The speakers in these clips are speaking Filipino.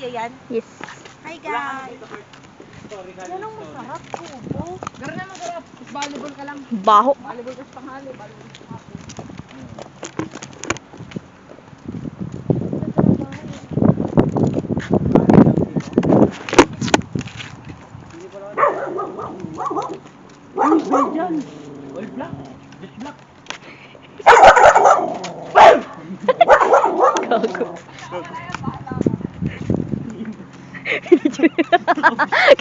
video yan? Yes. Hi guys! Yan ang masarap, kubo. Gara na masarap. Volleyball ka lang. Baho. Volleyball ka sa tanghali. Volleyball sa hapon. All black. Jet black. Gago.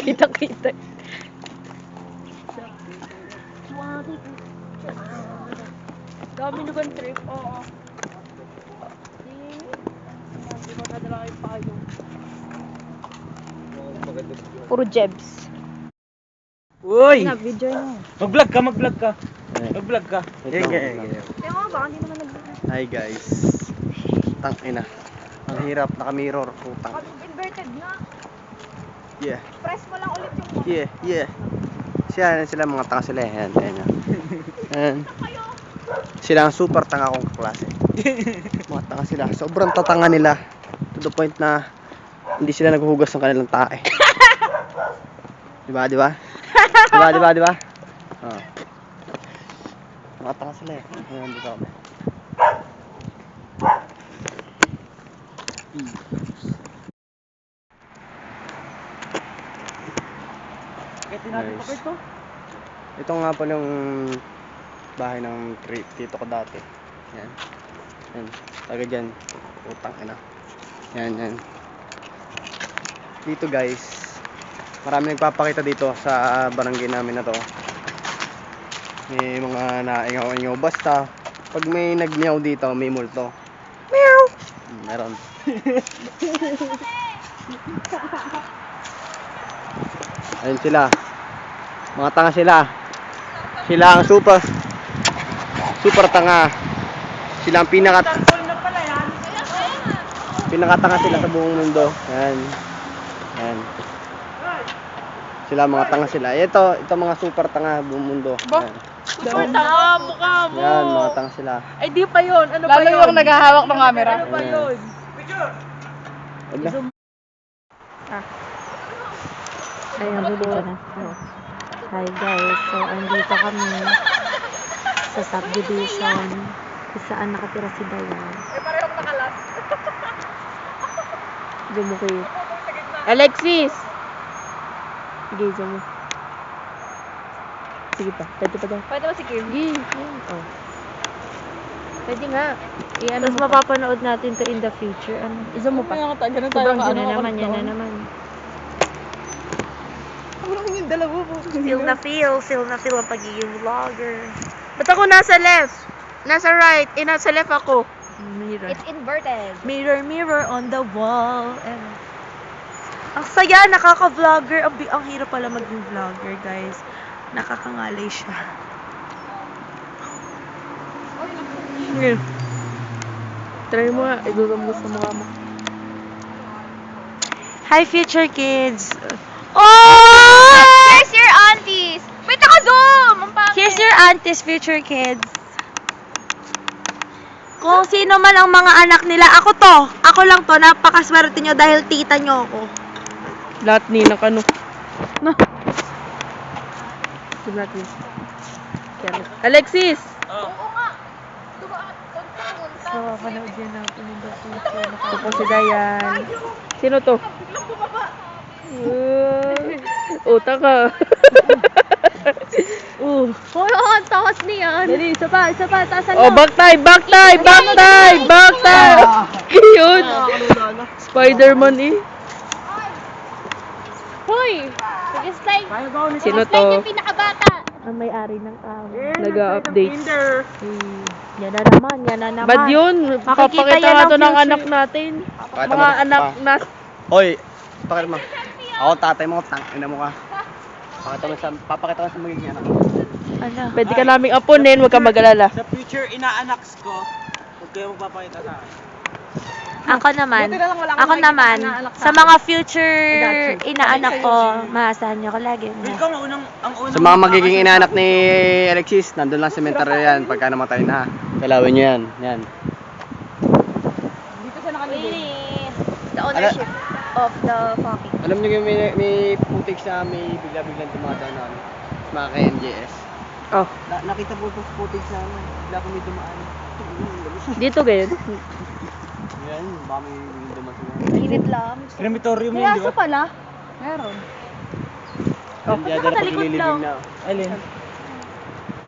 Kita-kita. Dami naman trip. Oo. Hindi mo nadala kayong payong. Puro jebs. Uy! Na, video na. Mag-vlog ka, mag-vlog ka. Mag-vlog ka. Kaya nga, baka hindi naman Hi guys. Tang ina. Ang hirap naka-mirror, putang. Inverted nga. Yeah. Press mo lang ulit yung Yeah. Sila mga tanga sila. Yan. Yan. Sila ang super tanga kong kaklase. Mga tanga sila. Sobrang tatanga nila. To the point na hindi sila naghuhugas ng kanilang tae. Diba? Oh. Mga tanga sila eh. Ayan, dito kami. Nice. Ito nga po yung bahay ng tito ko dati. Yan. Taga dyan. Utang ina. Yan. Dito guys, marami nagpapakita dito sa barangay namin na to. May mga naingaw-ingaw. Basta pag may nagmeow dito, may multo. Meow! Meron. Ayun sila. Mga tanga sila. Sila ang super tanga. Sila ang pinakatanga sila sa buong mundo. Yan. Sila mga tanga sila. Ito mga super tanga sa buong mundo. Yan. Super tanga mukha mo. Yan, mga tanga sila. Ay, di pa yun. Ano pa yun? Lalo yung naghahawak ng camera. Ano pa yun? Wala. Ayan, video na. Hi guys, so andito kami sa subdivision kung saan nakatira si Dayan. May parehong nakalas. Zoom kayo. Alexis! Sige, zoom mo. Sige pa, pwede pa daw. Pwede ba si Kim? Sige, oh. Pwede nga. Tapos mapapanood natin to in the future. Ano? Zoom mo pa. Ganun tayo Sobrang ka. yun na naman, yan na naman. Ano yung dalawa po? Feel na feel ang pagiging vlogger. Ba't ako nasa left? Nasa right. Nasa left ako. Mirror. It's inverted. Mirror on the wall. Ang saya, nakaka-vlogger. Ang hirap pala maging vlogger, guys. Nakakangalay siya. Ngayon. Try mo nga. Idudam mo sa mukha mo. Hi, future kids. Oh! Here's your aunties! Wait, naka-zoom! Ang pangit! Here's your aunties, future kids. Kung sino man ang mga anak nila, ako to. Ako lang to. Napakaswerte nyo dahil tita nyo ako. Lahat ni nakano. Na. Alexis! Oo nga! So, panood yan natin in the future. Ito po si Dayan. Sino to? Uta ka. Oo, ang takas niyan. Dali, isa pa, taasan Oh, back time! Yun! Spider-Man eh. Hoy! Nag-slide! Sino Nag-slide to? yung pinakabata! ang may-ari ng tao. Nag-update. Yan na naman. Bad yun. Makikita Papakita yan nga ang to ng future. anak natin. Pakita Mga mo. anak na... Hoy, pakita mo. Ako tatay mo, tang ina mo ka. Papakita mo sa magiging anak. Ano? Pwede ka naming apunin, huwag ka mag-alala. Sa future inaanak ko, huwag kayo magpapakita sa akin. Ako naman, sa mga future inaanak ko, maasahan niyo ko lagi. Ikaw ang unang Sa mga magiging inaanak ni Alexis, nandun lang sa cemetery yan pagka namatay na. Dalawin nyo yan. Wait, the ownership. of the fucking. Alam niyo yung may footage na may bigla-biglang dumadaan na ano, mga ka-MJS. Oh, Nakita po itong footage na ano, bigla kami dumaan. dito gayon. Yan, baka may biglang dumaan sila. Init lang. Crematorium May yun, di aso ba? pala. Meron. Yan, dyan, sa likod paglilibing lang. na. Alin?